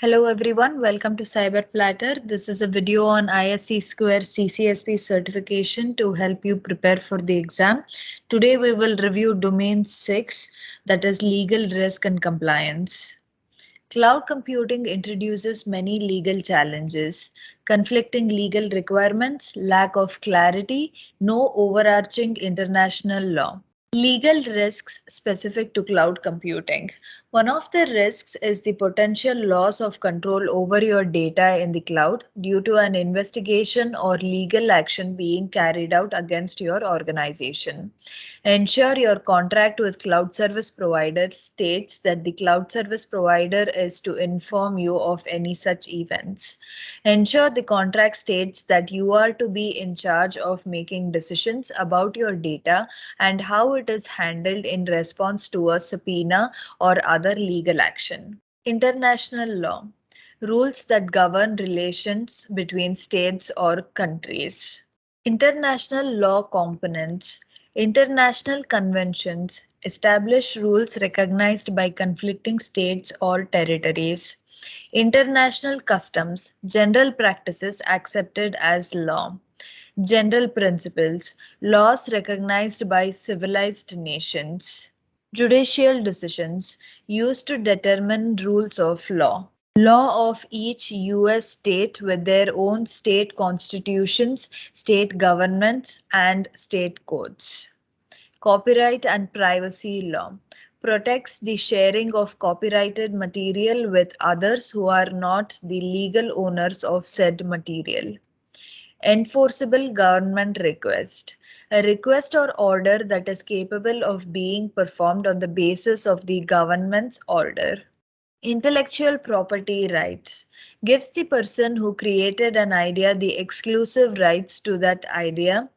Hello everyone, welcome to Cyber Platter. This is a video on ISC Square CCSP certification to help you prepare for the exam. Today we will review domain 6, that is legal risk and compliance. Cloud computing introduces many legal challenges, conflicting legal requirements, lack of clarity, no overarching international law. Legal risks specific to cloud computing. One of the risks is the potential loss of control over your data in the cloud due to an investigation or legal action being carried out against your organization. Ensure your contract with cloud service provider states that the cloud service provider is to inform you of any such events. Ensure the contract states that you are to be in charge of making decisions about your data and how it is handled in response to a subpoena or other legal action. International law. Rules that govern relations between states or countries. International law components. International conventions establish rules recognized by conflicting states or territories. International customs, general practices accepted as law. General principles, laws recognized by civilized nations. Judicial decisions, used to determine rules of law. Law of each US state with their own state constitutions, state governments, and state codes. Copyright and privacy law protects the sharing of copyrighted material with others who are not the legal owners of said material. Enforceable government request. A request or order that is capable of being performed on the basis of the government's order. Intellectual property rights gives the person who created an idea the exclusive rights to that idea.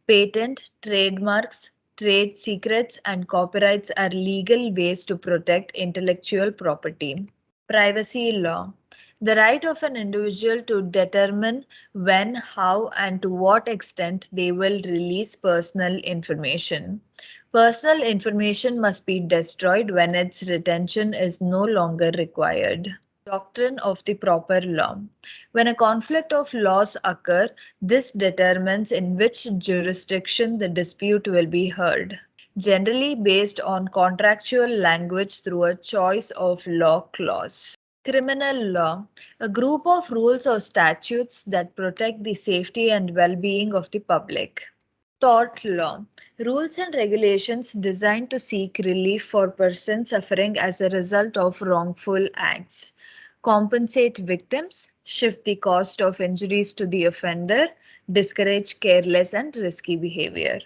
Patent, trademarks, trade secrets, and copyrights are legal ways to protect intellectual property. Privacy law. The right of an individual to determine when, how, and to what extent they will release personal information. Personal information must be destroyed when its retention is no longer required. Doctrine of the proper law. When a conflict of laws occur, this determines in which jurisdiction the dispute will be heard, generally based on contractual language through a choice of law clause. Criminal law, a group of rules or statutes that protect the safety and well-being of the public. Tort law, rules and regulations designed to seek relief for persons suffering as a result of wrongful acts. Compensate victims, shift the cost of injuries to the offender, discourage careless and risky behavior.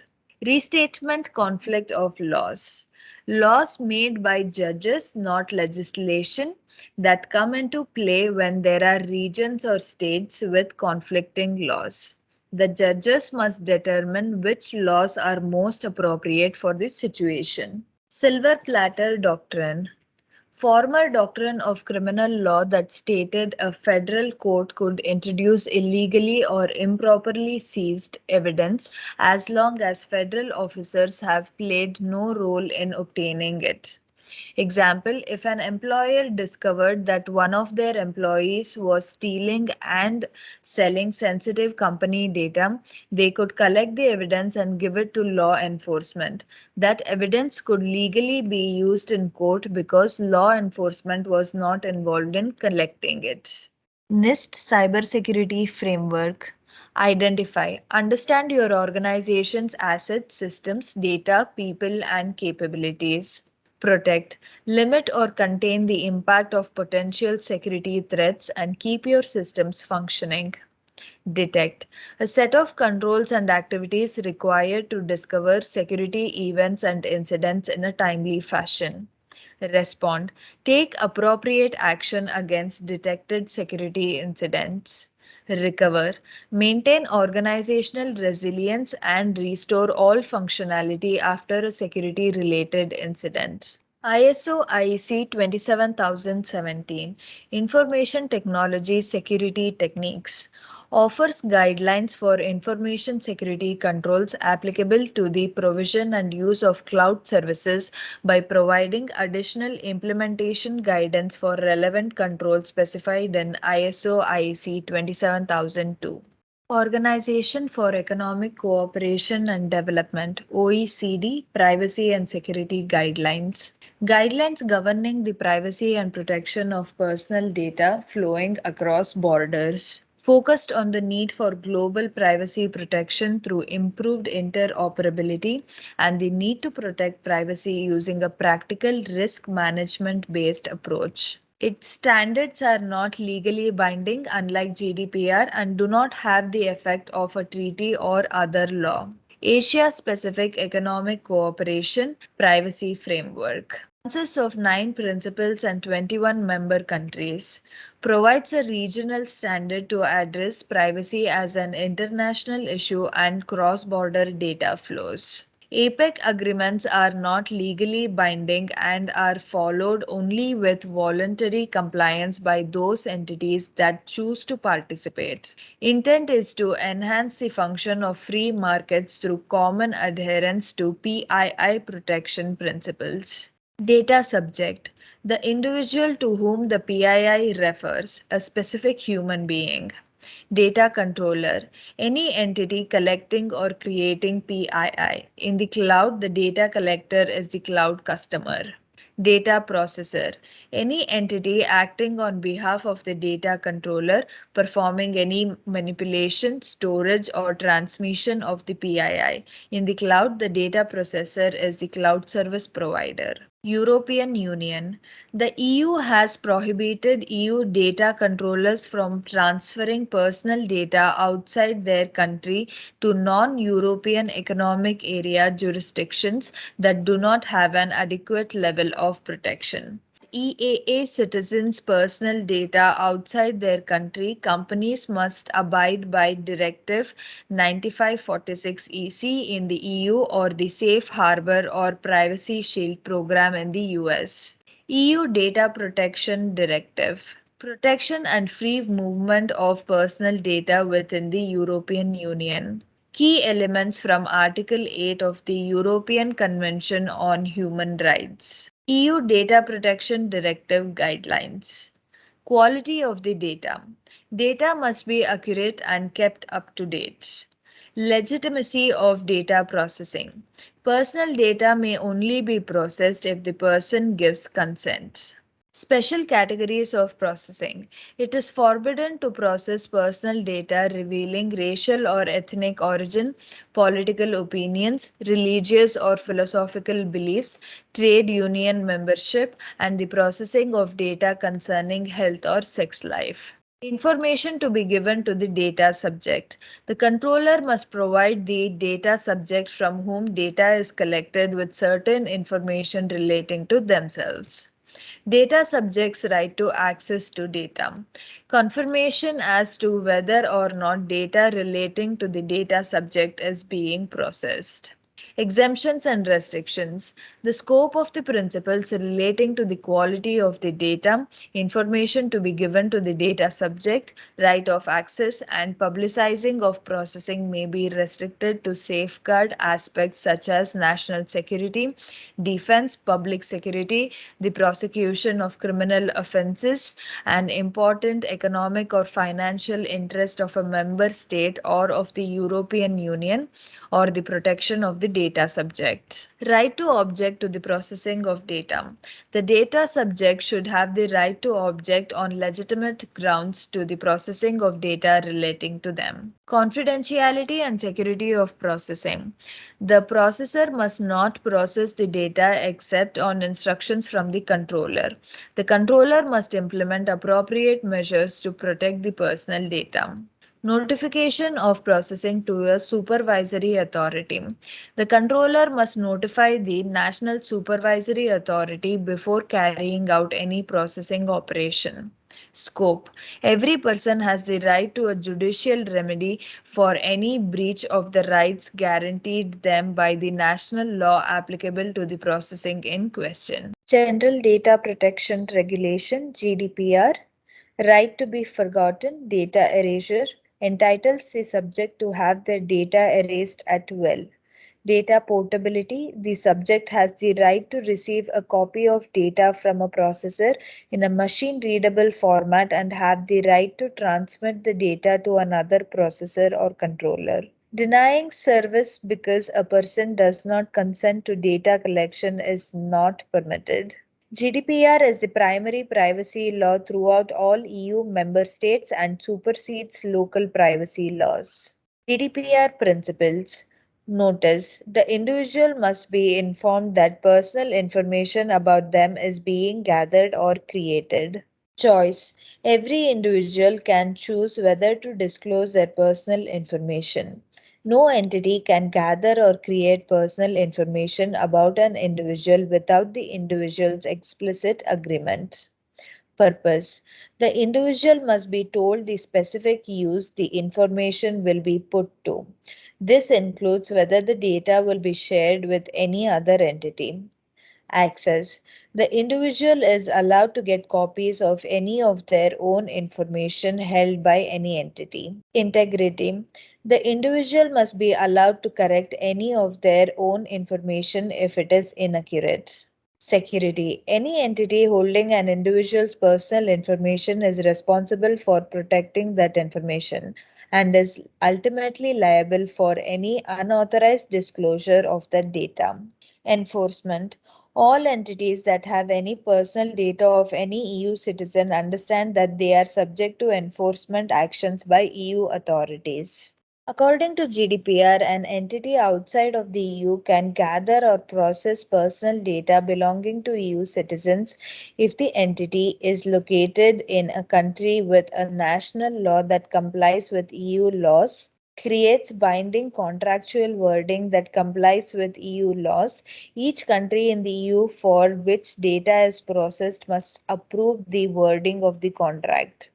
Restatement conflict of laws. Laws made by judges, not legislation, that come into play when there are regions or states with conflicting laws. The judges must determine which laws are most appropriate for this situation. Silver Platter Doctrine. Former doctrine of criminal law that stated a federal court could introduce illegally or improperly seized evidence as long as federal officers have played no role in obtaining it. Example, if an employer discovered that one of their employees was stealing and selling sensitive company data, they could collect the evidence and give it to law enforcement. That evidence could legally be used in court because law enforcement was not involved in collecting it. NIST Cybersecurity Framework. Identify. Understand your organization's assets, systems, data, people, and capabilities. Protect, limit or contain the impact of potential security threats and keep your systems functioning. Detect, a set of controls and activities required to discover security events and incidents in a timely fashion. Respond, take appropriate action against detected security incidents. Recover, maintain organizational resilience and restore all functionality after a security related incident. ISO IEC 27017 Information Technology Security Techniques. offers guidelines for information security controls applicable to the provision and use of cloud services by providing additional implementation guidance for relevant controls specified in ISO IEC 27002. Organization for Economic Cooperation and Development (OECD) Privacy and Security Guidelines. Guidelines governing the privacy and protection of personal data flowing across borders. Focused on the need for global privacy protection through improved interoperability and the need to protect privacy using a practical risk management based approach. Its standards are not legally binding, unlike GDPR, and do not have the effect of a treaty or other law. Asia Pacific Economic Cooperation Privacy Framework consists of 9 principles and 21 member countries, provides a regional standard to address privacy as an international issue and cross-border data flows. APEC agreements are not legally binding and are followed only with voluntary compliance by those entities that choose to participate. Intent is to enhance the function of free markets through common adherence to PII protection principles. Data subject: the individual to whom the PII refers, a specific human being. Data controller: any entity collecting or creating PII. In the cloud, the data collector is the cloud customer. Data processor: any entity acting on behalf of the data controller, performing any manipulation, storage, or transmission of the PII. In the cloud, the data processor is the cloud service provider. European Union: the EU has prohibited EU data controllers from transferring personal data outside their country to non-European Economic Area jurisdictions that do not have an adequate level of protection. EAA citizens' personal data outside their country, companies must abide by Directive 9546 EC in the EU or the Safe Harbor or Privacy Shield program in the US. EU Data Protection Directive: protection and free movement of personal data within the European Union. Key elements from Article 8 of the European Convention on Human Rights. EU Data Protection Directive Guidelines. Quality of the data: data must be accurate and kept up to date. Legitimacy of data processing: personal data may only be processed if the person gives consent. Special categories of processing: it is forbidden to process personal data revealing racial or ethnic origin, political opinions, religious or philosophical beliefs, trade union membership, and the processing of data concerning health or sex life. Information to be given to the data subject: the controller must provide the data subject from whom data is collected with certain information relating to themselves. Data subjects' right to access to data. Confirmation as to whether or not data relating to the data subject is being processed. Exemptions and restrictions: the scope of the principles relating to the quality of the data, information to be given to the data subject, right of access, and publicizing of processing may be restricted to safeguard aspects such as national security, defense, public security, the prosecution of criminal offenses, an important economic or financial interest of a member state or of the European Union, or the protection of the data subject. Right to object to the processing of data: the data subject should have the right to object on legitimate grounds to the processing of data relating to them. Confidentiality and security of processing: the processor must not process the data except on instructions from the controller. The controller must implement appropriate measures to protect the personal data. Notification of processing to a supervisory authority: the controller must notify the national supervisory authority before carrying out any processing operation. Scope: every person has the right to a judicial remedy for any breach of the rights guaranteed them by the national law applicable to the processing in question. General Data Protection Regulation (GDPR). Right to be forgotten, data erasure, entitles the subject to have their data erased at will. Data portability, the subject has the right to receive a copy of data from a processor in a machine readable format and have the right to transmit the data to another processor or controller. Denying service because a person does not consent to data collection is not permitted. GDPR is the primary privacy law throughout all EU member states and supersedes local privacy laws. GDPR Principles. Notice: the individual must be informed that personal information about them is being gathered or created. Choice: every individual can choose whether to disclose their personal information. No entity can gather or create personal information about an individual without the individual's explicit agreement. Purpose: the individual must be told the specific use the information will be put to. This includes whether the data will be shared with any other entity. Access: the individual is allowed to get copies of any of their own information held by any entity. Integrity: the individual must be allowed to correct any of their own information if it is inaccurate. Security: any entity holding an individual's personal information is responsible for protecting that information and is ultimately liable for any unauthorized disclosure of that data. Enforcement: all entities that have any personal data of any EU citizen understand that they are subject to enforcement actions by EU authorities. According to GDPR, an entity outside of the EU can gather or process personal data belonging to EU citizens if the entity is located in a country with a national law that complies with EU laws, creates binding contractual wording that complies with EU laws. Each country in the EU for which data is processed must approve the wording of the contract.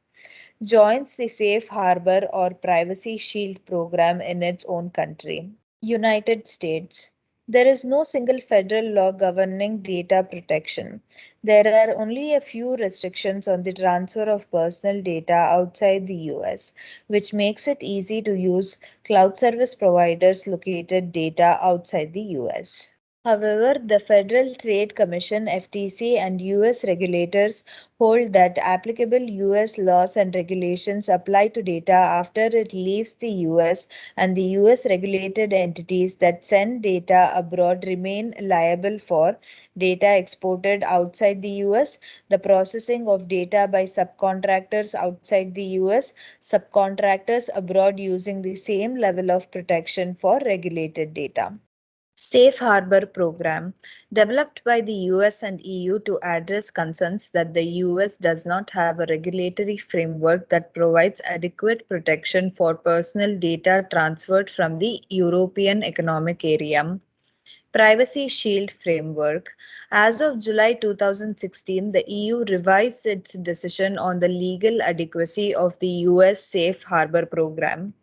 Joins the Safe Harbor or Privacy Shield program in its own country. United States. There is no single federal law governing data protection. There are only a few restrictions on the transfer of personal data outside the US, which makes it easy to use cloud service providers located data outside the US. However, the Federal Trade Commission (FTC) and US regulators hold that applicable US laws and regulations apply to data after it leaves the US, and the US regulated entities that send data abroad remain liable for data exported outside the US, the processing of data by subcontractors outside the US, subcontractors abroad using the same level of protection for regulated data. Safe Harbor Program, developed by the US and EU to address concerns that the US does not have a regulatory framework that provides adequate protection for personal data transferred from the European Economic Area. Privacy Shield Framework. As of July 2016, the EU revised its decision on the legal adequacy of the US Safe Harbor Program.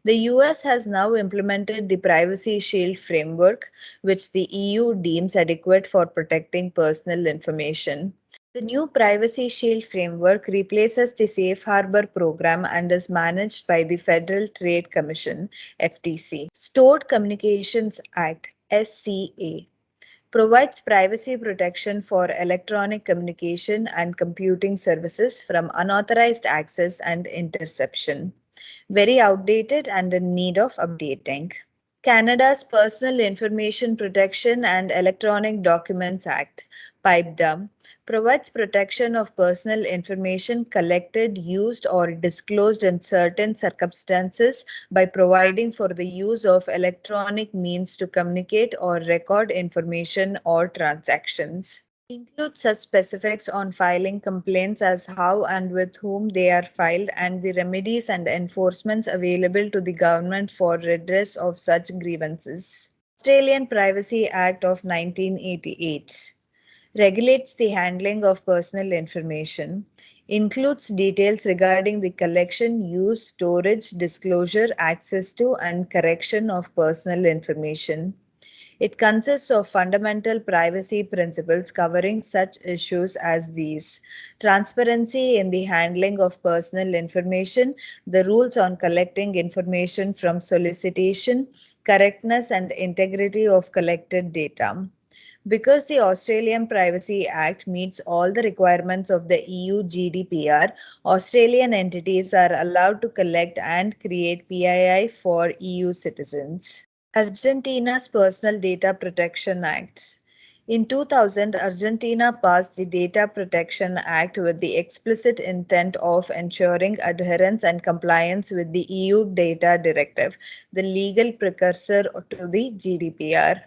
The US has now implemented the Privacy Shield framework, which the EU deems adequate for protecting personal information. The new Privacy Shield framework replaces the Safe Harbor program and is managed by the Federal Trade Commission (FTC). Stored Communications Act (SCA) provides privacy protection for electronic communication and computing services from unauthorized access and interception. Very outdated and in need of updating. Canada's Personal Information Protection and Electronic Documents Act (PIPEDA) provides protection of personal information collected, used, or disclosed in certain circumstances by providing for the use of electronic means to communicate or record information or transactions. Include such specifics on filing complaints as how and with whom they are filed and the remedies and enforcements available to the government for redress of such grievances. Australian Privacy Act of 1988 regulates the handling of personal information, includes details regarding the collection, use, storage, disclosure, access to, and correction of personal information. It consists of fundamental privacy principles covering such issues as these: transparency in the handling of personal information, the rules on collecting information from solicitation, correctness and integrity of collected data. Because the Australian Privacy Act meets all the requirements of the EU GDPR, Australian entities are allowed to collect and create PII for EU citizens. Argentina's Personal Data Protection Act. In 2000, Argentina passed the Data Protection Act with the explicit intent of ensuring adherence and compliance with the EU Data Directive, the legal precursor to the GDPR.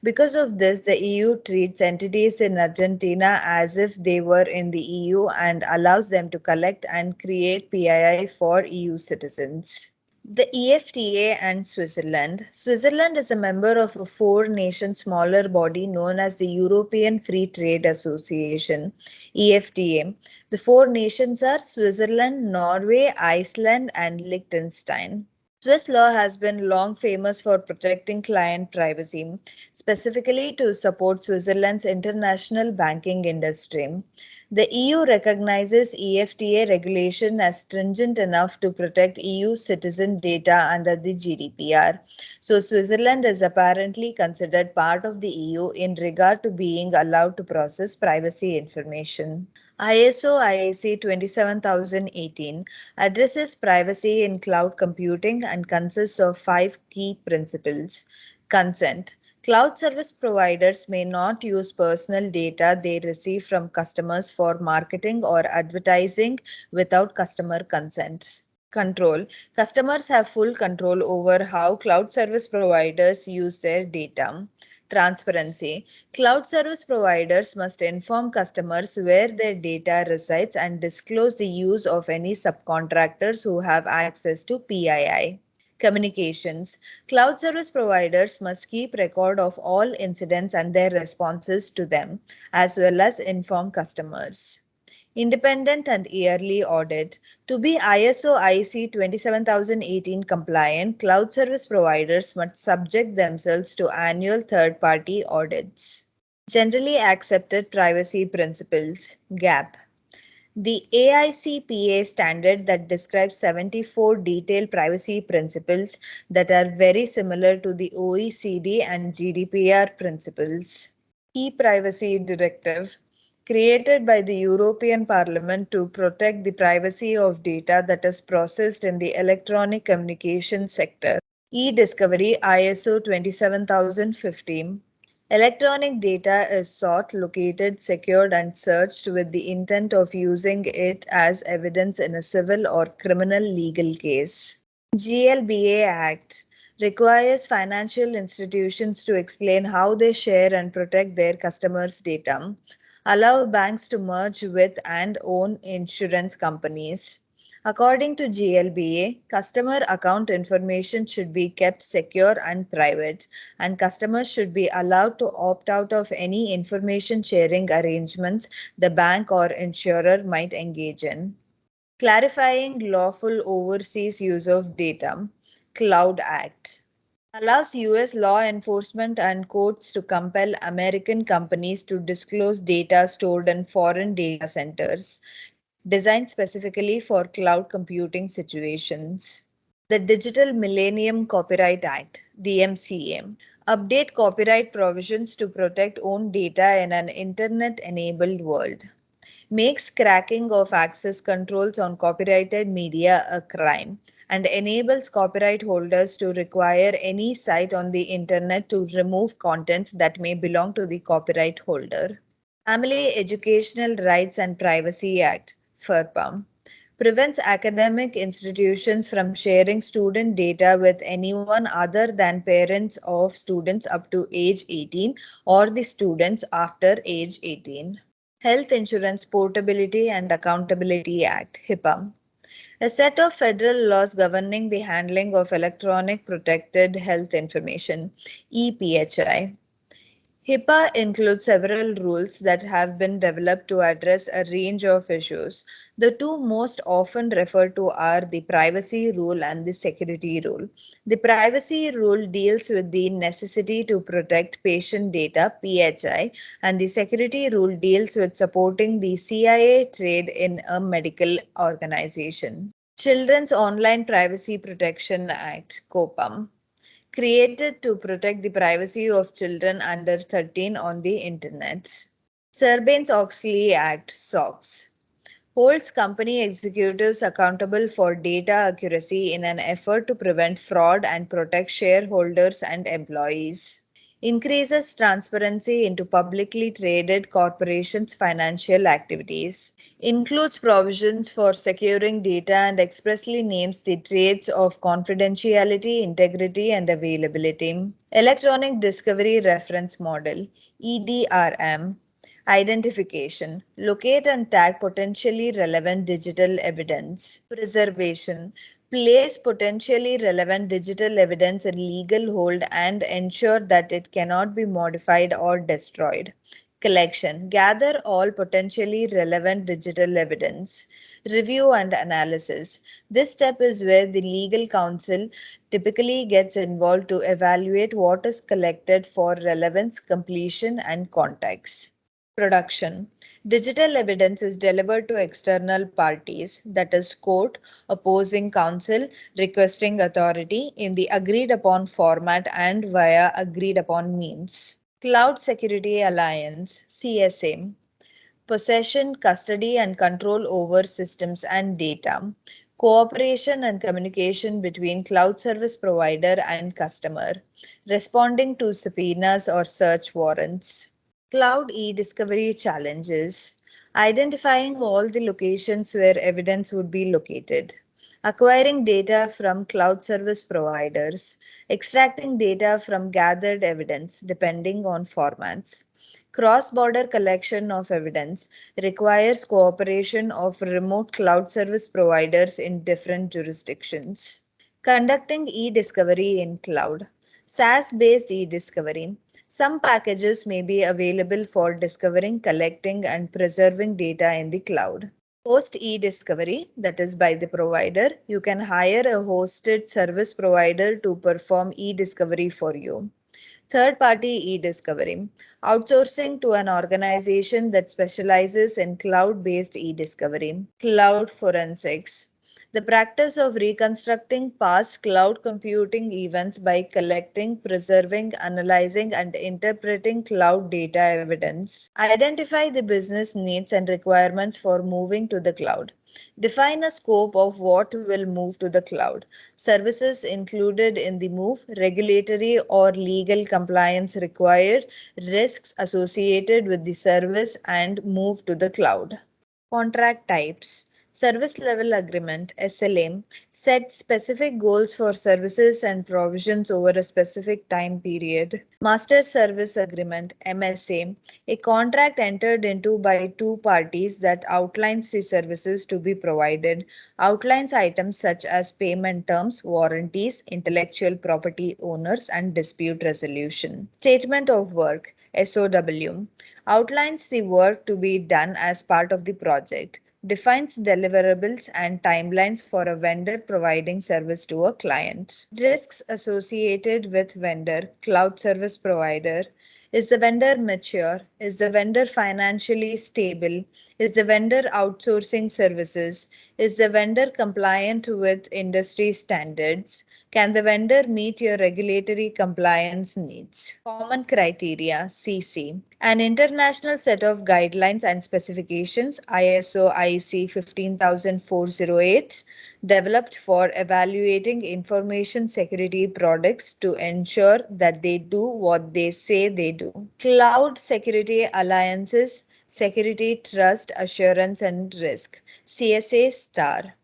Because of this, the EU treats entities in Argentina as if they were in the EU and allows them to collect and create PII for EU citizens. The EFTA and Switzerland. Switzerland is a member of a four-nation smaller body known as the European Free Trade Association, EFTA. The four nations are Switzerland, Norway, Iceland, and Liechtenstein. Swiss law has been long famous for protecting client privacy, specifically to support Switzerland's international banking industry. The EU recognizes EFTA regulation as stringent enough to protect EU citizen data under the GDPR. So, Switzerland is apparently considered part of the EU in regard to being allowed to process privacy information. ISO IAC 27018 addresses privacy in cloud computing and consists of five key principles. Consent. Cloud service providers may not use personal data they receive from customers for marketing or advertising without customer consent. Control. Customers have full control over how cloud service providers use their data. Transparency. Cloud service providers must inform customers where their data resides and disclose the use of any subcontractors who have access to PII. Communications. Cloud service providers must keep record of all incidents and their responses to them, as well as inform customers. Independent and yearly audit. To be ISO IC 27018 compliant, cloud service providers must subject themselves to annual third-party audits. Generally accepted privacy principles, GAPP. The AICPA standard that describes 74 detailed privacy principles that are very similar to the OECD and GDPR principles. E-Privacy Directive, created by the European Parliament to protect the privacy of data that is processed in the electronic communication sector. eDiscovery ISO 27015. Electronic data is sought, located, secured, and searched with the intent of using it as evidence in a civil or criminal legal case. GLBA Act requires financial institutions to explain how they share and protect their customers' data, allow banks to merge with and own insurance companies. According to GLBA, customer account information should be kept secure and private, and customers should be allowed to opt out of any information sharing arrangements the bank or insurer might engage in. Clarifying lawful overseas use of data, Cloud Act allows US law enforcement and courts to compel American companies to disclose data stored in foreign data centers, designed specifically for cloud computing situations. The Digital Millennium Copyright Act, DMCA, update copyright provisions to protect own data in an internet-enabled world, makes cracking of access controls on copyrighted media a crime, and enables copyright holders to require any site on the internet to remove content that may belong to the copyright holder. Family Educational Rights and Privacy Act, FERPA, prevents academic institutions from sharing student data with anyone other than parents of students up to age 18 or the students after age 18. Health Insurance Portability and Accountability Act, HIPAA, a set of federal laws governing the handling of electronic protected health information, EPHI. HIPAA includes several rules that have been developed to address a range of issues. The two most often referred to are the privacy rule and the security rule. The privacy rule deals with the necessity to protect patient data, PHI, and the security rule deals with supporting the CIA trade in a medical organization. Children's Online Privacy Protection Act, COPAM, created to protect the privacy of children under 13 on the internet. Sarbanes-Oxley Act, SOX, holds company executives accountable for data accuracy in an effort to prevent fraud and protect shareholders and employees. Increases transparency into publicly traded corporations' financial activities. Includes provisions for securing data and expressly names the traits of confidentiality, integrity, and availability. Electronic Discovery Reference Model, EDRM. Identification. Locate and tag potentially relevant digital evidence. Preservation. Place potentially relevant digital evidence in legal hold and ensure that it cannot be modified or destroyed. Collection. Gather all potentially relevant digital evidence. Review and analysis. This step is where the legal counsel typically gets involved to evaluate what is collected for relevance, completion, and context. Production. Digital evidence is delivered to external parties, that is, court, opposing counsel, requesting authority, in the agreed upon format and via agreed upon means. Cloud Security Alliance, CSA. Possession, custody, and control over systems and data. Cooperation and communication between cloud service provider and customer. Responding to subpoenas or search warrants. Cloud eDiscovery challenges. Identifying all the locations where evidence would be located. Acquiring data from cloud service providers. Extracting data from gathered evidence depending on formats. Cross-border collection of evidence requires cooperation of remote cloud service providers in different jurisdictions. Conducting e-discovery in cloud. SaaS-based e-discovery. Some packages may be available for discovering, collecting, and preserving data in the cloud. Host e-discovery, that is by the provider. You can hire a hosted service provider to perform e-discovery for you. Third-party e-discovery, outsourcing to an organization that specializes in cloud-based e-discovery. Cloud forensics, the practice of reconstructing past cloud computing events by collecting, preserving, analyzing, and interpreting cloud data evidence. Identify the business needs and requirements for moving to the cloud. Define a scope of what will move to the cloud. Services included in the move, regulatory or legal compliance required, risks associated with the service and move to the cloud. Contract types. Service Level Agreement (SLA) sets specific goals for services and provisions over a specific time period. Master Service Agreement (MSA), a contract entered into by two parties that outlines the services to be provided, outlines items such as payment terms, warranties, intellectual property owners, and dispute resolution. Statement of Work (SOW) outlines the work to be done as part of the project, defines deliverables and timelines for a vendor providing service to a client. Risks associated with vendor, cloud service provider. Is the vendor mature? Is the vendor financially stable? Is the vendor outsourcing services? Is the vendor compliant with industry standards? Can the vendor meet your regulatory compliance needs? Common criteria (CC). An international set of guidelines and specifications ISO IEC 15408 developed for evaluating information security products to ensure that they do what they say they do. Cloud Security Alliances, Security Trust Assurance and Risk CSA STAR,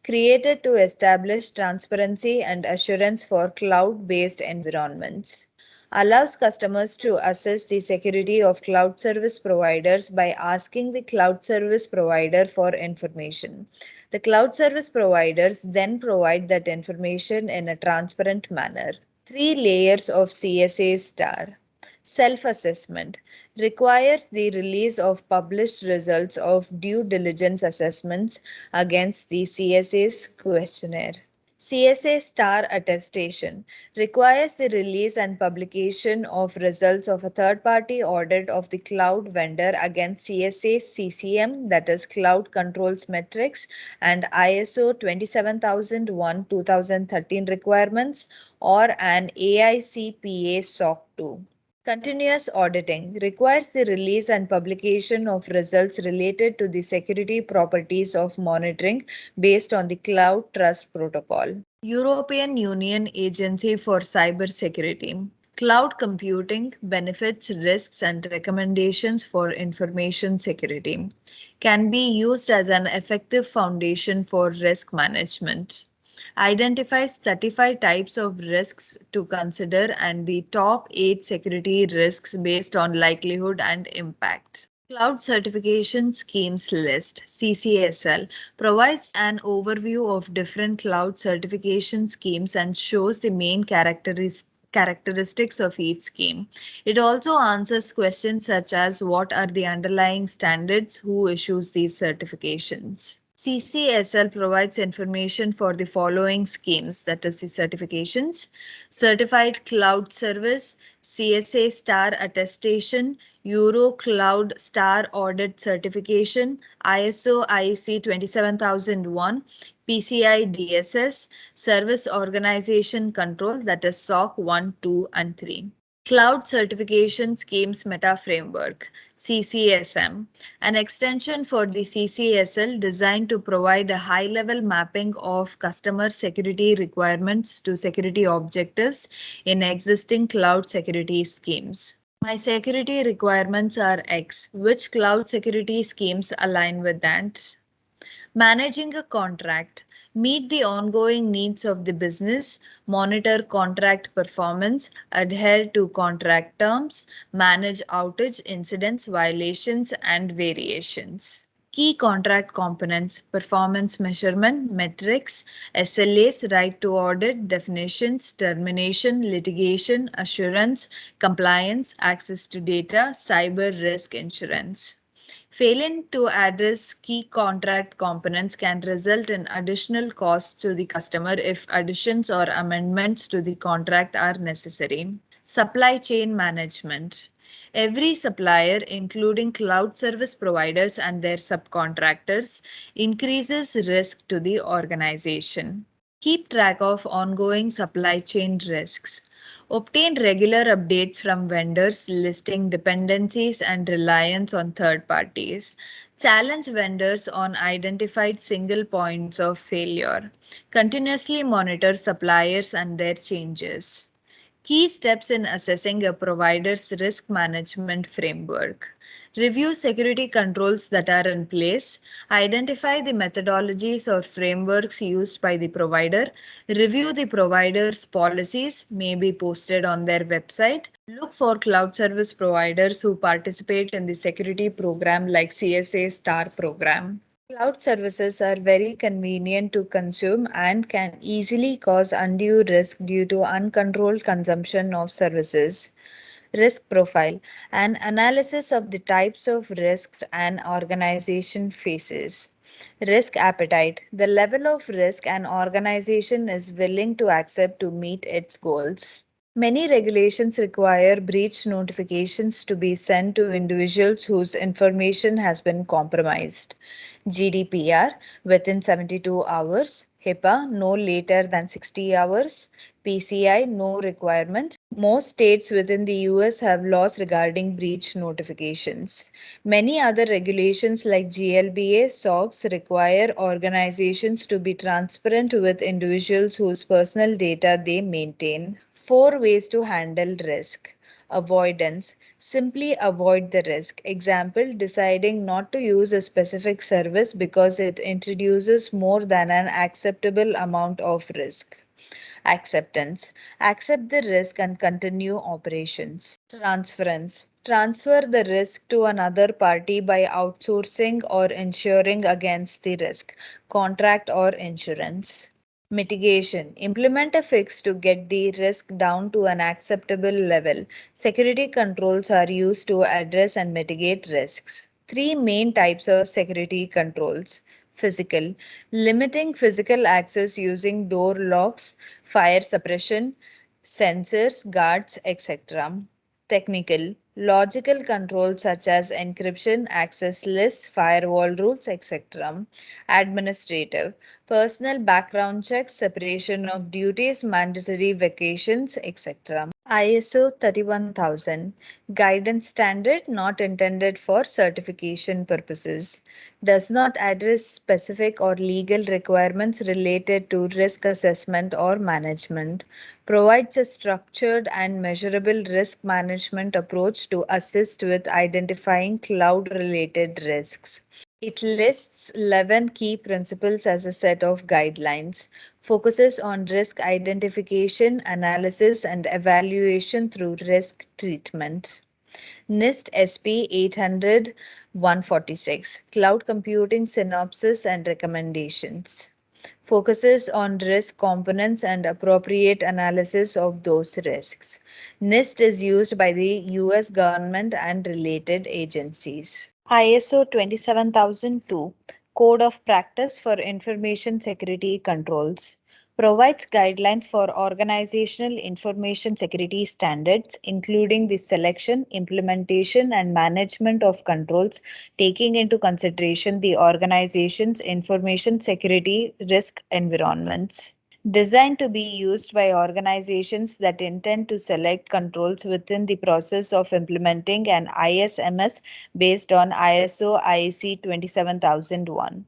created to establish transparency and assurance for cloud-based environments, allows customers to assess the security of cloud service providers by asking the cloud service provider for information. The cloud service providers then provide that information in a transparent manner. Three layers of CSA STAR. Self-assessment requires the release of published results of due diligence assessments against the CSA's questionnaire. CSA STAR attestation requires the release and publication of results of a third-party audit of the cloud vendor against CSA CCM, that is Cloud Controls Metrics, and ISO 27001-2013 requirements, or an AICPA SOC 2. Continuous auditing requires the release and publication of results related to the security properties of monitoring based on the Cloud Trust Protocol. European Union Agency for Cybersecurity. Cloud computing benefits, risks, and recommendations for information security can be used as an effective foundation for risk management. Identifies 35 types of risks to consider and the top 8 security risks based on likelihood and impact. Cloud Certification Schemes List (CCSL) provides an overview of different cloud certification schemes and shows the main characteristics of each scheme. It also answers questions such as what are the underlying standards, who issues these certifications. CCSL provides information for the following schemes, that is the certifications: Certified Cloud Service, CSA STAR attestation, Euro Cloud STAR audit certification, ISO IEC 27001, PCI DSS, Service Organization Control, that is SOC 1, 2, and 3. Cloud Certification Schemes Metaframework (CCSM), an extension for the CCSL designed to provide a high-level mapping of customer security requirements to security objectives in existing cloud security schemes. My security requirements are X. Which cloud security schemes align with that? Managing a contract. Meet the ongoing needs of the business, monitor contract performance, adhere to contract terms, manage outage incidents, violations, and variations. Key contract components: performance measurement, metrics, SLAs, right to audit, definitions, termination, litigation, assurance, compliance, access to data, cyber risk insurance. Failing to address key contract components can result in additional costs to the customer if additions or amendments to the contract are necessary. Supply chain management. Every supplier, including cloud service providers and their subcontractors, increases risk to the organization. Keep track of ongoing supply chain risks. Obtain regular updates from vendors listing dependencies and reliance on third parties. Challenge vendors on identified single points of failure. Continuously monitor suppliers and their changes. Key steps in assessing a provider's risk management framework. Review security controls that are in place. Identify the methodologies or frameworks used by the provider. Review the provider's policies, may be posted on their website. Look for cloud service providers who participate in the security program like CSA STAR program. Cloud services are very convenient to consume and can easily cause undue risk due to uncontrolled consumption of services. Risk profile: an analysis of the types of risks an organization faces. Risk appetite: the level of risk an organization is willing to accept to meet its goals. Many regulations require breach notifications to be sent to individuals whose information has been compromised. GDPR within 72 hours, HIPAA no later than 60 hours, PCI no requirement. Most states within the US have laws regarding breach notifications. Many other regulations like GLBA, SOX require organizations to be transparent with individuals whose personal data they maintain. 4 ways to handle risk. Avoidance: simply avoid the risk. Example: deciding not to use a specific service because it introduces more than an acceptable amount of risk. Acceptance: accept the risk and continue operations. Transference: transfer the risk to another party by outsourcing or insuring against the risk, contract or insurance. Mitigation. Implement a fix to get the risk down to an acceptable level. Security controls are used to address and mitigate risks. Three main types of security controls. Physical. Limiting physical access using door locks, fire suppression, sensors, guards, etc. Technical. Logical controls such as encryption, access lists, firewall rules, etc. Administrative. Personal background checks, separation of duties, mandatory vacations, etc. ISO 31000 guidance standard not intended for certification purposes, does not address specific or legal requirements related to risk assessment or management, provides a structured and measurable risk management approach to assist with identifying cloud related risks. It lists 11 key principles as a set of guidelines, focuses on risk identification, analysis, and evaluation through risk treatment. NIST SP 800 146 Cloud Computing Synopsis and Recommendations focuses on risk components and appropriate analysis of those risks. NIST is used by the US government and related agencies. ISO 27002 Code of Practice for Information Security Controls provides guidelines for organizational information security standards, including the selection, implementation, and management of controls, taking into consideration the organization's information security risk environments. Designed to be used by organizations that intend to select controls within the process of implementing an ISMS based on ISO IEC 27001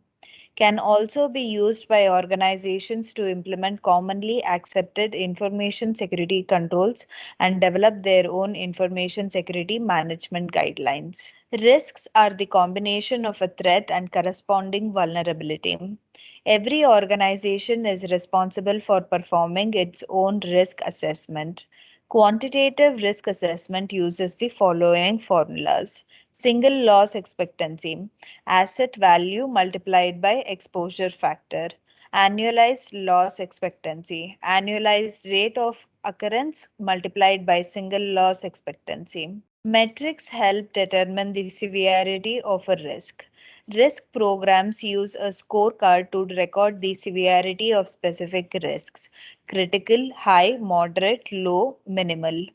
can also be used by organizations to implement commonly accepted information security controls and develop their own information security management guidelines. Risks are the combination of a threat and corresponding vulnerability. Every organization is responsible for performing its own risk assessment. Quantitative risk assessment uses the following formulas: single loss expectancy, asset value multiplied by exposure factor, annualized loss expectancy, annualized rate of occurrence multiplied by single loss expectancy. Metrics help determine the severity of a risk. Risk programs use a scorecard to record the severity of specific risks: critical, high, moderate, low, minimal.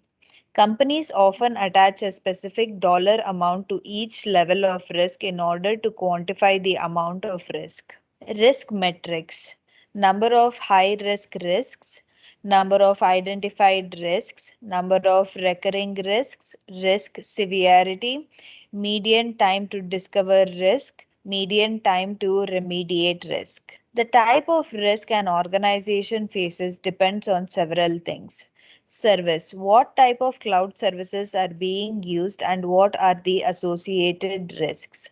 Companies often attach a specific dollar amount to each level of risk in order to quantify the amount of risk. Risk metrics: number of high risk risks, number of identified risks, number of recurring risks, risk severity, median time to discover risk, median time to remediate risk. The type of risk an organization faces depends on several things. Service: what type of cloud services are being used and what are the associated risks?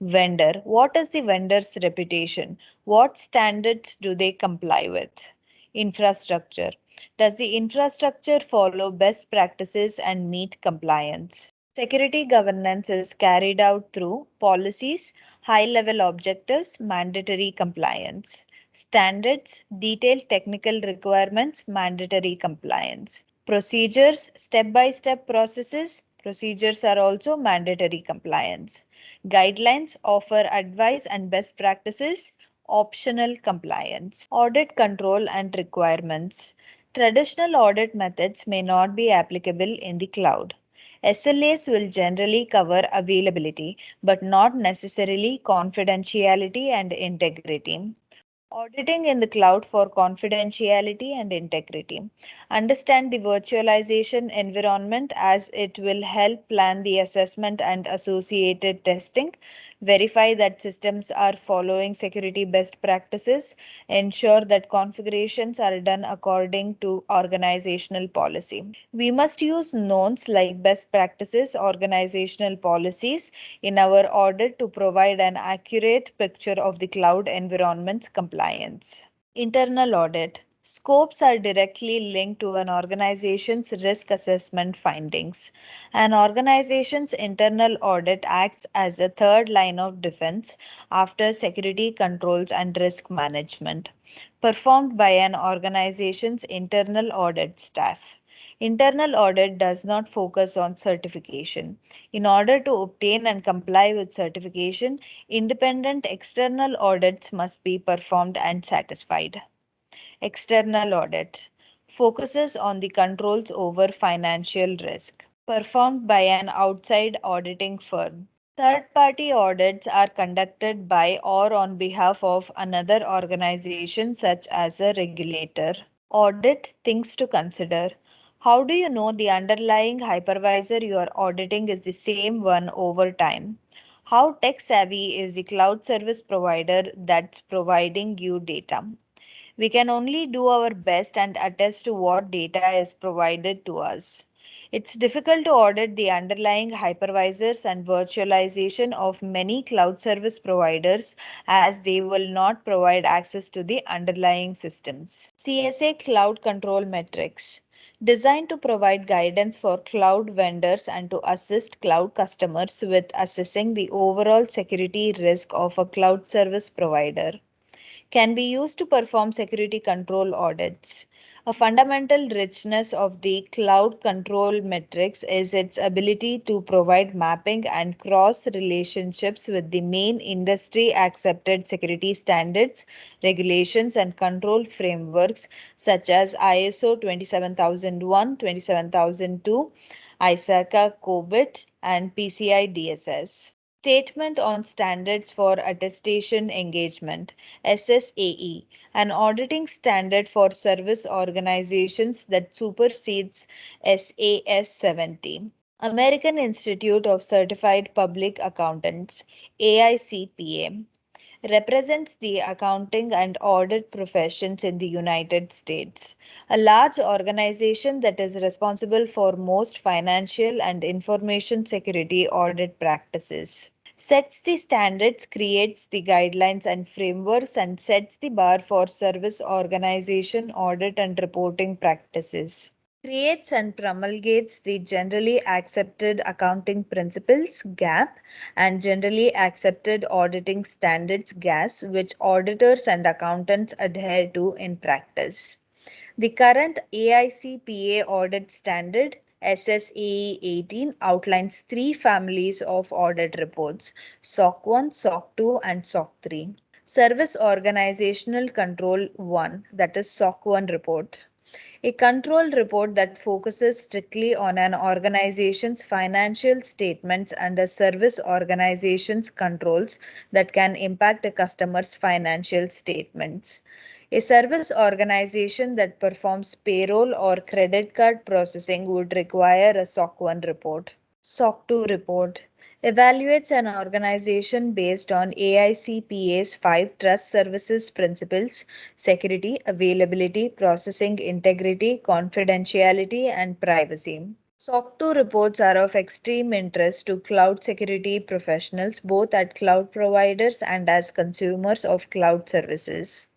Vendor: what is the vendor's reputation? What standards do they comply with? Infrastructure: does the infrastructure follow best practices and meet compliance? Security governance is carried out through policies, high level objectives, mandatory compliance. Standards, detailed technical requirements, mandatory compliance. Procedures, step by step processes. Procedures are also mandatory compliance. Guidelines offer advice and best practices, optional compliance. Audit control and requirements. Traditional audit methods may not be applicable in the cloud. SLAs will generally cover availability, but not necessarily confidentiality and integrity. Auditing in the cloud for confidentiality and integrity. Understand the virtualization environment as it will help plan the assessment and associated testing. Verify that systems are following security best practices. Ensure that configurations are done according to organizational policy. We must use knowns like best practices, organizational policies in our audit to provide an accurate picture of the cloud environment's compliance. Internal audit. Scopes are directly linked to an organization's risk assessment findings. An organization's internal audit acts as a third line of defense after security controls and risk management, performed by an organization's internal audit staff. Internal audit does not focus on certification. In order to obtain and comply with certification, independent external audits must be performed and satisfied. External audit focuses on the controls over financial risk, performed by an outside auditing firm. Third party audits are conducted by or on behalf of another organization, such as a regulator. Audit things to consider. How do you know the underlying hypervisor you are auditing is the same one over time? How tech savvy is the cloud service provider that's providing you data? We can only do our best and attest to what data is provided to us. It's difficult to audit the underlying hypervisors and virtualization of many cloud service providers as they will not provide access to the underlying systems. CSA Cloud Control Metrics designed to provide guidance for cloud vendors and to assist cloud customers with assessing the overall security risk of a cloud service provider can be used to perform security control audits. A fundamental richness of the cloud control metrics is its ability to provide mapping and cross relationships with the main industry accepted security standards, regulations, and control frameworks such as ISO 27001, 27002, ISACA COBIT, and PCI DSS. Statement on Standards for Attestation Engagement SSAE, an auditing standard for service organizations that supersedes SAS 70. American Institute of Certified Public Accountants AICPA represents the accounting and audit professions in the United States, a large organization that is responsible for most financial and information security audit practices. Sets the standards, creates the guidelines and frameworks, and sets the bar for service organization audit and reporting practices. Creates and promulgates the Generally Accepted Accounting Principles (GAP) and Generally Accepted Auditing Standards (GAS), which auditors and accountants adhere to in practice. The current AICPA audit standard SSAE 18 outlines three families of audit reports: SOC 1, SOC 2, and SOC 3. Service Organizational Control 1, that is SOC 1 report. A control report that focuses strictly on an organization's financial statements and a service organization's controls that can impact a customer's financial statements. A service organization that performs payroll or credit card processing would require a SOC 1 report. SOC 2 report evaluates an organization based on AICPA's 5 trust services principles: security, availability, processing integrity, confidentiality, and privacy. SOC 2 reports are of extreme interest to cloud security professionals, both at cloud providers and as consumers of cloud services.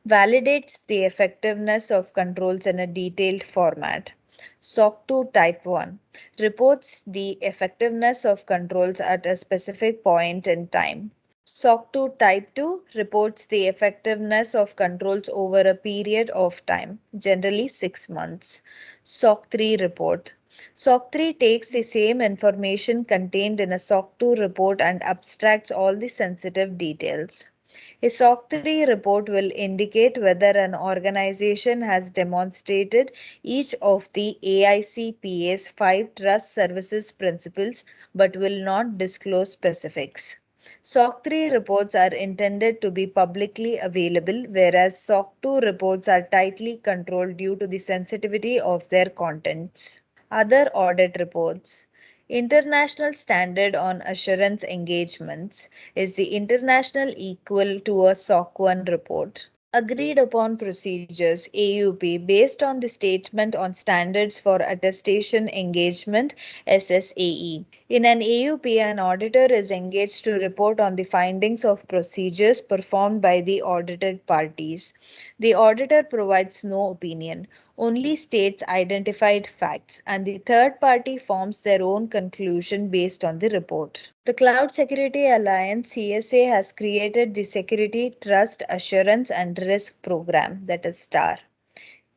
Validates the effectiveness of controls in a detailed format. SOC 2 Type 1 reports the effectiveness of controls at a specific point in time. SOC 2 Type 2 reports the effectiveness of controls over a period of time, generally 6 months. SOC 3 report. SOC 3 takes the same information contained in a SOC 2 report and abstracts all the sensitive details. A SOC 3 report will indicate whether an organization has demonstrated each of the AICPA's 5 trust services principles but will not disclose specifics. SOC 3 reports are intended to be publicly available, whereas SOC 2 reports are tightly controlled due to the sensitivity of their contents. Other audit reports. International Standard on Assurance Engagements is the international equal to a SOC 1 report. Agreed upon procedures AUP based on the Statement on Standards for Attestation Engagement SSAE. In an AUP, an auditor is engaged to report on the findings of procedures performed by the audited parties. The auditor provides no opinion, only states identified facts, and the third party forms their own conclusion based on the report. The Cloud Security Alliance CSA has created the Security Trust Assurance and Risk Program, that is STAR.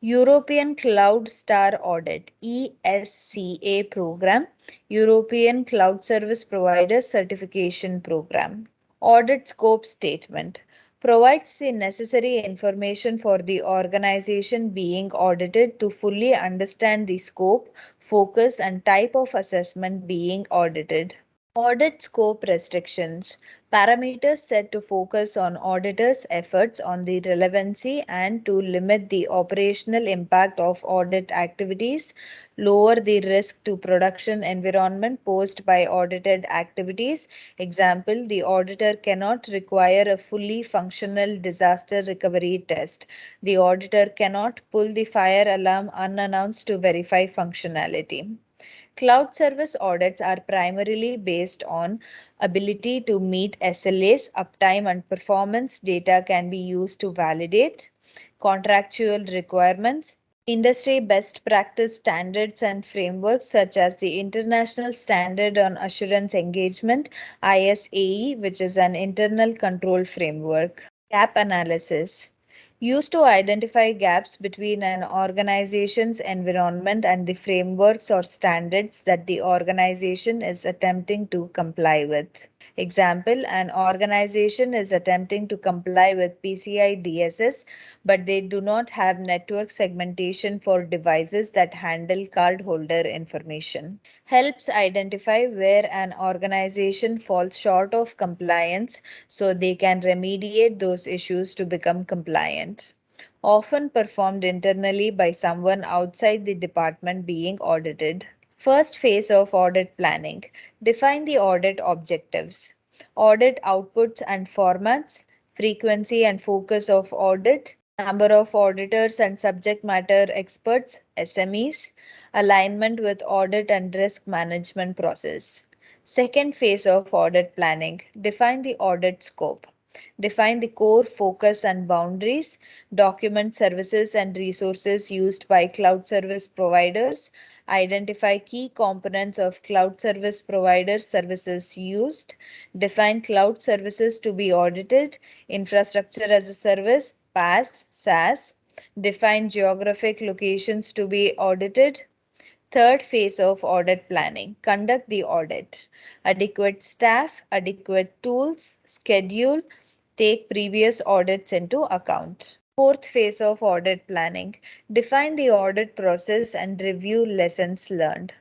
European Cloud Star Audit ESCA program, European Cloud Service Provider Certification Program. Audit Scope Statement provides the necessary information for the organization being audited to fully understand the scope, focus, and type of assessment being audited. Audit scope restrictions. Parameters set to focus on auditors' efforts on the relevancy and to limit the operational impact of audit activities, lower the risk to production environment posed by audited activities. Example, the auditor cannot require a fully functional disaster recovery test. The auditor cannot pull the fire alarm unannounced to verify functionality. Cloud service audits are primarily based on ability to meet SLAs, uptime and performance data can be used to validate contractual requirements, industry best practice standards and frameworks such as the International Standard on Assurance Engagement ISAE, which is an internal control framework. Gap analysis used to identify gaps between an organization's environment and the frameworks or standards that the organization is attempting to comply with. Example, an organization is attempting to comply with PCI DSS, but they do not have network segmentation for devices that handle cardholder information. Helps identify where an organization falls short of compliance so they can remediate those issues to become compliant. Often performed internally by someone outside the department being audited. First phase of audit planning. Define the audit objectives. Audit outputs and formats, frequency and focus of audit, number of auditors and subject matter experts, SMEs, alignment with audit and risk management process. Second phase of audit planning. Define the audit scope. Define the core focus and boundaries, document services and resources used by cloud service providers, identify key components of cloud service provider services used, define cloud services to be audited, infrastructure as a service, PaaS, SaaS, define geographic locations to be audited. Third phase of audit planning. Conduct the audit. Adequate staff, adequate tools, schedule, take previous audits into account. Fourth phase of audit planning. Define the audit process and review lessons learned.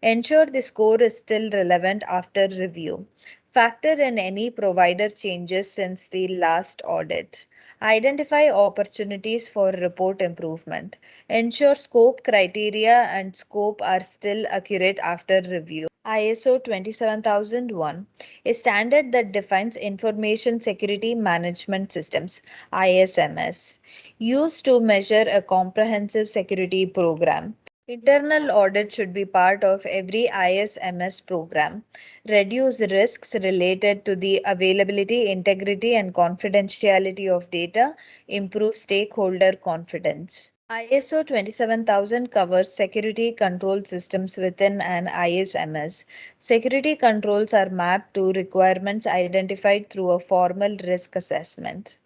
Ensure the score is still relevant after review. Factor in any provider changes since the last audit. Identify opportunities for report improvement. Ensure scope criteria and scope are still accurate after review. ISO 27001, a standard that defines information security management systems, ISMS, used to measure a comprehensive security program. Internal audit should be part of every ISMS program. Reduce risks related to the availability, integrity, and confidentiality of data. Improve stakeholder confidence. ISO 27000 covers security control systems within an ISMS. Security controls are mapped to requirements identified through a formal risk assessment.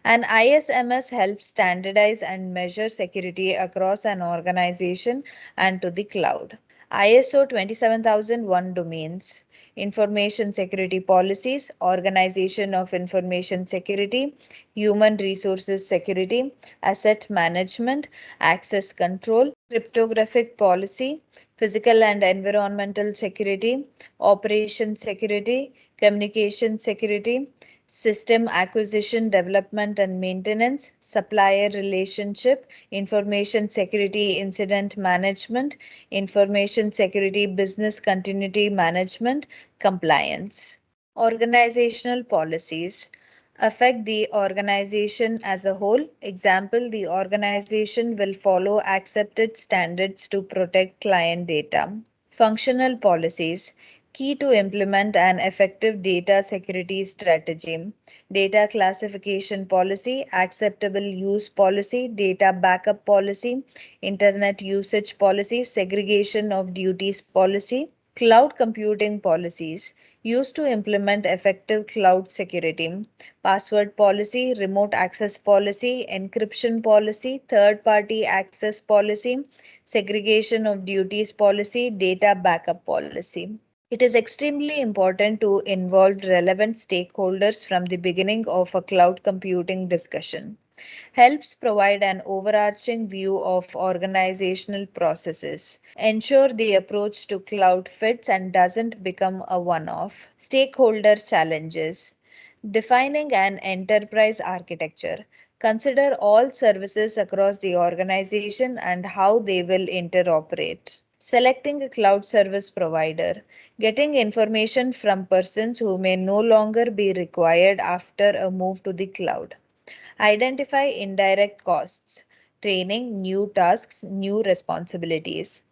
An ISMS helps standardize and measure security across an organization and to the cloud. ISO 27001 domains. Information security policies, organization of information security, human resources security, asset management, access control, cryptographic policy, physical and environmental security, operation security, communication security, system acquisition, development and maintenance, supplier relationship, information security incident management, information security business continuity management, compliance. Organizational policies. Affect the organization as a whole. Example, the organization will follow accepted standards to protect client data. Functional policies. Key to implement an effective data security strategy. Data classification policy, acceptable use policy, data backup policy, internet usage policy, segregation of duties policy, cloud computing policies used to implement effective cloud security, password policy, remote access policy, encryption policy, third party access policy, segregation of duties policy, data backup policy. It is extremely important to involve relevant stakeholders from the beginning of a cloud computing discussion. Helps provide an overarching view of organizational processes. Ensure the approach to cloud fits and doesn't become a one off. Stakeholder challenges. Defining an enterprise architecture. Consider all services across the organization and how they will interoperate. Selecting a cloud service provider. Getting information from persons who may no longer be required after a move to the cloud. Identify indirect costs. Training, new tasks, new responsibilities.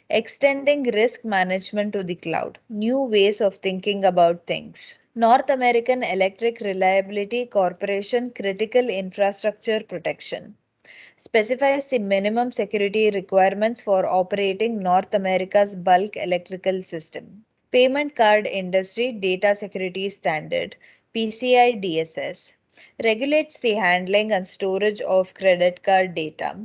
Extending risk management to the cloud. New ways of thinking about things. North American Electric Reliability Corporation Critical Infrastructure Protection specifies the minimum security requirements for operating North America's bulk electrical system. Payment Card Industry Data Security Standard PCI DSS regulates the handling and storage of credit card data.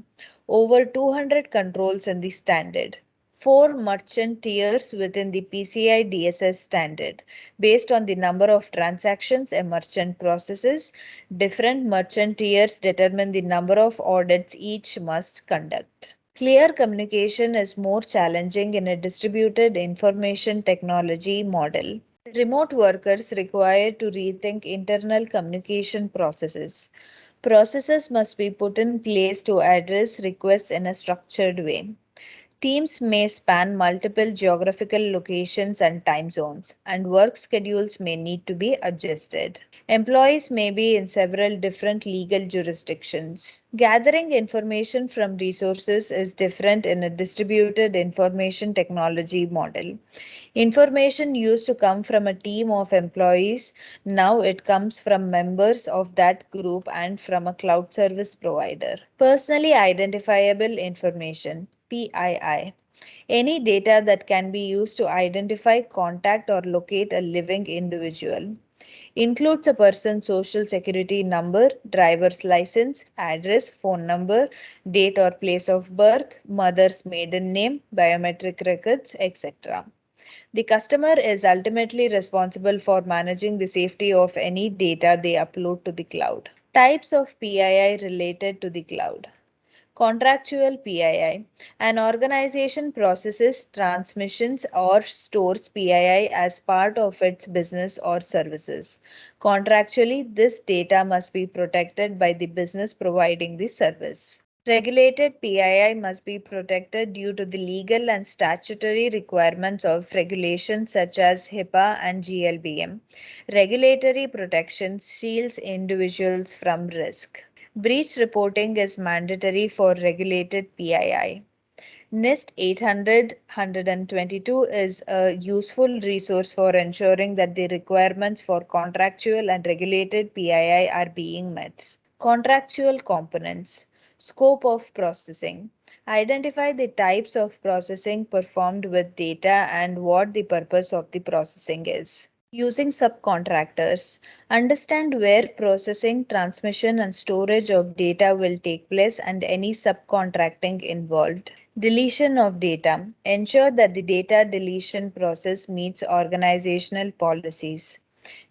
Over 200 controls in the standard. Four merchant tiers within the PCI DSS standard. Based on the number of transactions a merchant processes, different merchant tiers determine the number of audits each must conduct. Clear communication is more challenging in a distributed information technology model. Remote workers require to rethink internal communication processes. Processes must be put in place to address requests in a structured way. Teams may span multiple geographical locations and time zones, and work schedules may need to be adjusted. Employees may be in several different legal jurisdictions. Gathering information from resources is different in a distributed information technology model. Information used to come from a team of employees, now it comes from members of that group and from a cloud service provider. Personally identifiable information, PII. Any data that can be used to identify, contact, or locate a living individual. Includes a person's social security number, driver's license, address, phone number, date or place of birth, mother's maiden name, biometric records, etc. The customer is ultimately responsible for managing the safety of any data they upload to the cloud. Types of PII related to the cloud. Contractual PII. An organization processes, transmissions, or stores PII as part of its business or services. Contractually, this data must be protected by the business providing the service. Regulated PII must be protected due to the legal and statutory requirements of regulations such as HIPAA and GLBM. Regulatory protection shields individuals from risk. Breach reporting is mandatory for regulated PII. NIST 800 122 is a useful resource for ensuring that the requirements for contractual and regulated PII are being met. Contractual components. Scope of processing. Identify the types of processing performed with data and what the purpose of the processing is. Using subcontractors. Understand where processing, transmission, and storage of data will take place and any subcontracting involved. Deletion of data. Ensure that the data deletion process meets organizational policies.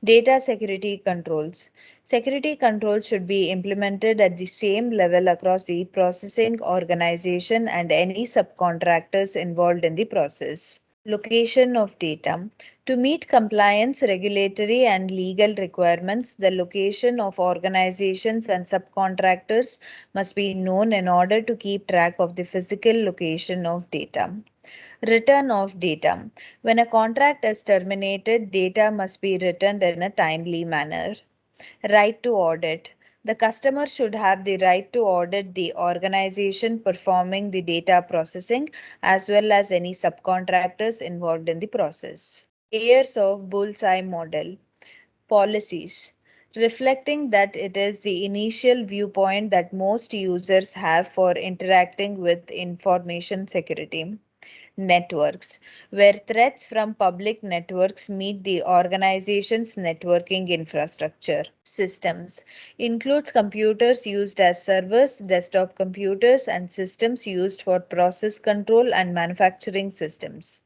Data security controls. Security controls should be implemented at the same level across the processing organization and any subcontractors involved in the process. Location of data. To meet compliance, regulatory, and legal requirements, the location of organizations and subcontractors must be known in order to keep track of the physical location of data. Return of data. When a contract is terminated, data must be returned in a timely manner. Right to audit. The customer should have the right to audit the organization performing the data processing as well as any subcontractors involved in the process. Layers of bullseye model. Policies. Reflecting that it is the initial viewpoint that most users have for interacting with information security. Networks, where threats from public networks meet the organization's networking infrastructure. Systems includes computers used as servers, desktop computers, and systems used for process control and manufacturing systems.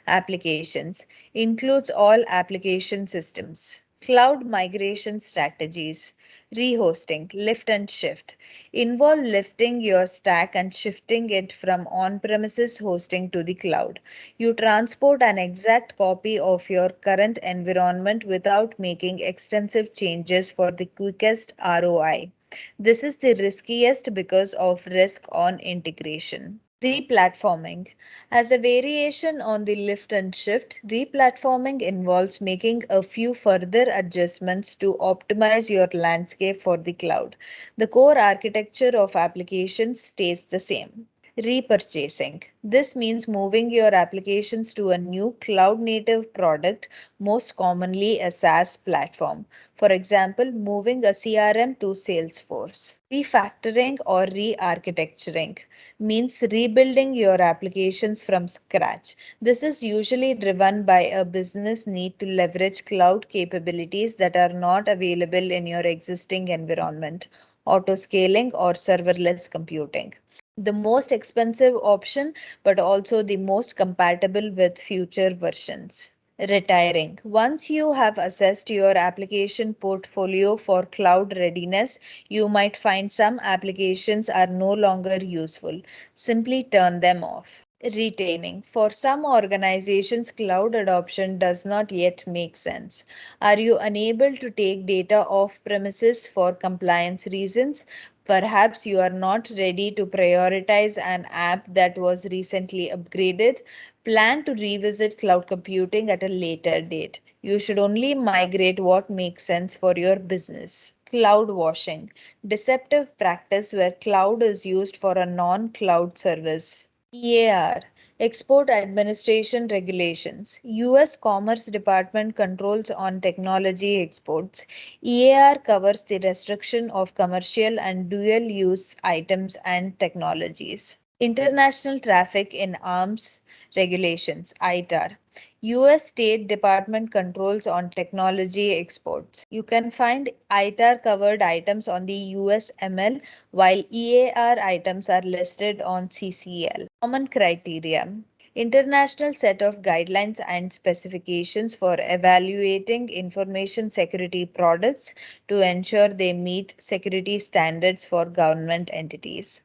Applications includes all application systems. Cloud migration strategies, rehosting, lift and shift, involve lifting your stack and shifting it from on-premises hosting to the cloud. You transport an exact copy of your current environment without making extensive changes for the quickest ROI. This is the riskiest because of risk on integration. Replatforming. As a variation on the lift and shift, replatforming involves making a few further adjustments to optimize your landscape for the cloud. The core architecture of applications stays the same. Repurchasing. This means moving your applications to a new cloud native product, most commonly a SaaS platform. For example, moving a CRM to Salesforce. Refactoring or re architecturing means rebuilding your applications from scratch. This is usually driven by a business need to leverage cloud capabilities that are not available in your existing environment, auto scaling, or serverless computing. The most expensive option, but also the most compatible with future versions. Retiring. Once you have assessed your application portfolio for cloud readiness, you might find some applications are no longer useful. Simply turn them off. Retaining. For some organizations, cloud adoption does not yet make sense. Are you unable to take data off premises for compliance reasons? Perhaps you are not ready to prioritize an app that was recently upgraded. Plan to revisit cloud computing at a later date. You should only migrate what makes sense for your business. Cloud washing, deceptive practice where cloud is used for a non cloud service. EAR, Export Administration Regulations. US Commerce Department controls on technology exports. EAR covers the restriction of commercial and dual use items and technologies. International Traffic in Arms Regulations, ITAR. US State Department controls on technology exports. You can find ITAR covered items on the USML while EAR items are listed on CCL. Common criteria. International set of guidelines and specifications for evaluating information security products to ensure they meet security standards for government entities.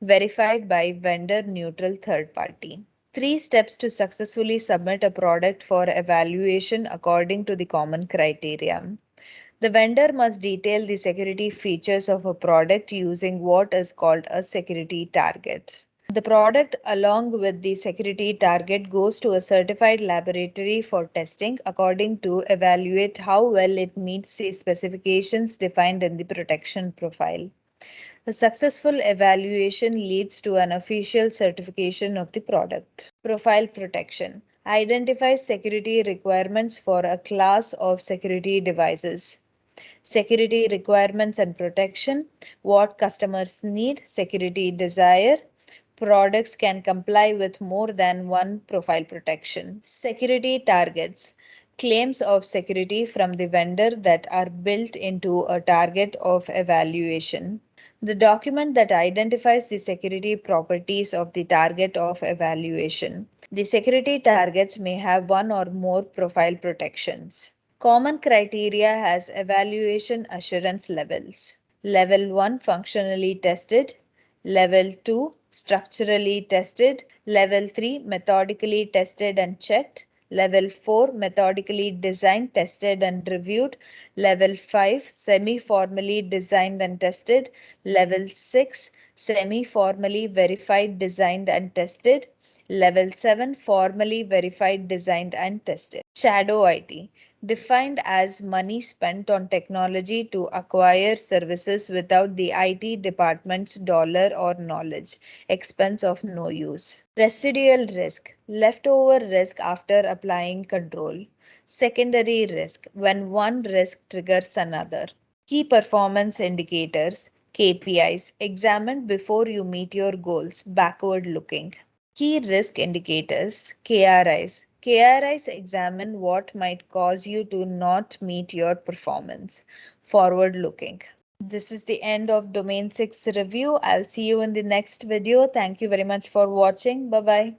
Verified by vendor neutral third party. 3 steps to successfully submit a product for evaluation according to the common criteria. The vendor must detail the security features of a product using what is called a security target. The product, along with the security target, goes to a certified laboratory for testing according to evaluate how well it meets the specifications defined in the protection profile. A successful evaluation leads to an official certification of the product. Profile protection identifies security requirements for a class of security devices. Security requirements and protection, what customers need, security desire. Products can comply with more than one profile protection. Security targets, claims of security from the vendor that are built into a target of evaluation. The document that identifies the security properties of the target of evaluation. The security targets may have one or more profile protections. Common criteria has evaluation assurance levels. Level 1 functionally tested, Level 2 structurally tested, Level 3 methodically tested and checked, Level 4 methodically designed, tested and reviewed, Level 5 semi-formally designed and tested, Level 6 semi-formally verified, designed and tested, Level 7 formally verified, designed and tested. Shadow IT defined as money spent on technology to acquire services without the IT department's dollar or knowledge, expense of no use. Residual risk, leftover risk after applying control. Secondary risk, when one risk triggers another. Key performance indicators, KPIs, examined before you meet your goals, backward looking. Key risk indicators, KRIs. KRIs examine what might cause you to not meet your performance, forward looking. This is the end of Domain 6 review. I'll see you in the next video. Thank you very much for watching. Bye bye.